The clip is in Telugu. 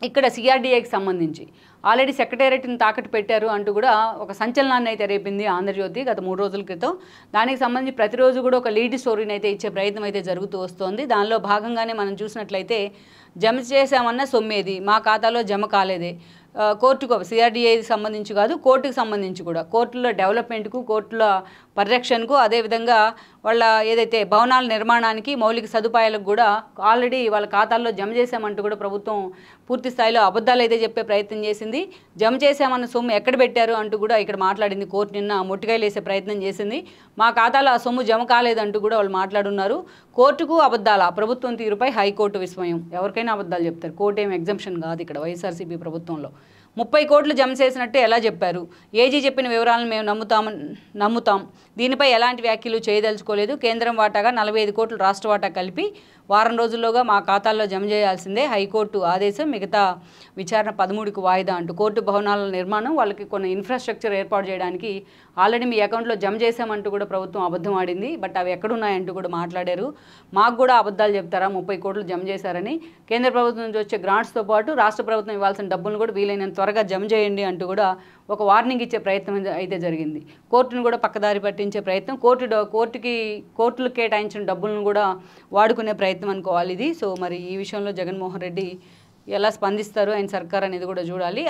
ఇక్కడ సిఆర్డీఏకి సంబంధించి ఆల్రెడీ సెక్రటేరియట్ని తాకట్టు పెట్టారు అంటూ కూడా ఒక సంచలనాన్ని అయితే రేపింది ఆంధ్రజ్యోతి గత 3 రోజుల క్రితం. దానికి సంబంధించి ప్రతిరోజు కూడా ఒక లీడ్ స్టోరీని అయితే ఇచ్చే ప్రయత్నం అయితే జరుగుతూ వస్తోంది. దానిలో భాగంగానే మనం చూసినట్లయితే జమ చేశామన్న సొమ్మేది మా ఖాతాలో జమ కాలేదే, కోర్టుకు సిఆర్డీఏకి సంబంధించి కాదు కోర్టుకు సంబంధించి కూడా కోర్టుల డెవలప్మెంట్కు కోర్టుల పరిరక్షణకు అదేవిధంగా వాళ్ళ ఏదైతే భవనాల నిర్మాణానికి మౌలిక సదుపాయాలకు కూడా ఆల్రెడీ వాళ్ళ ఖాతాల్లో జమ చేశామంటూ కూడా ప్రభుత్వం పూర్తి స్థాయిలో అబద్ధాలు అయితే చెప్పే ప్రయత్నం చేసింది. జమ చేశామన్న సొమ్ము ఎక్కడ పెట్టారు అంటూ కూడా ఇక్కడ మాట్లాడింది కోర్టు. నిన్న మొట్టికాయలు వేసే ప్రయత్నం చేసింది. మా ఖాతాలో ఆ సొమ్ము జమ కాలేదంటూ కూడా వాళ్ళు మాట్లాడున్నారు. కోర్టుకు అబద్ధాల ప్రభుత్వం తీరుపై హైకోర్టు విస్మయం. ఎవరికైనా అబద్ధాలు చెప్తారు, కోర్టు ఏం ఎగ్జంప్షన్ కాదు ఇక్కడ వైఎస్ఆర్సీపీ ప్రభుత్వంలో. 30 కోట్లు జమ చేసినట్టు ఎలా చెప్పారు? ఏజీ చెప్పిన వివరాలను మేము నమ్ముతాం. దీనిపై ఎలాంటి వ్యాఖ్యలు చేయదలుచుకోలేదు. కేంద్రం వాటాగా 45 కోట్లు రాష్ట్ర వాటా కలిపి వారం రోజుల్లోగా మా ఖాతాల్లో జమ చేయాల్సిందే హైకోర్టు ఆదేశం. మిగతా విచారణ 13కు వాయిదా అంటూ కోర్టు భవనాల నిర్మాణం వాళ్ళకి కొన్ని ఇన్ఫ్రాస్ట్రక్చర్ ఏర్పాటు చేయడానికి ఆల్రెడీ మీ అకౌంట్లో జమ చేశామంటూ కూడా ప్రభుత్వం అబద్ధం ఆడింది. బట్ అవి ఎక్కడున్నాయంటూ కూడా మాట్లాడారు. మాకు కూడా అబద్ధాలు చెప్తారా 30 కోట్లు జమ చేశారని? కేంద్ర ప్రభుత్వం నుంచి వచ్చే గ్రాంట్స్తో పాటు రాష్ట్ర ప్రభుత్వం ఇవ్వాల్సిన డబ్బులను కూడా వీలైనంత త్వరగా జమ చేయండి అంటూ కూడా ఒక వార్నింగ్ ఇచ్చే ప్రయత్నం అయితే జరిగింది. కోర్టును కూడా పక్కదారి పట్టించే ప్రయత్నం, కోర్టులు కేటాయించిన డబ్బులను కూడా వాడుకునే ప్రయత్నం అనుకోవాలి ఇది. సో మరి ఈ విషయంలో జగన్మోహన్ రెడ్డి ఎలా స్పందిస్తారు ఆయన సర్కార్ అనేది కూడా చూడాలి.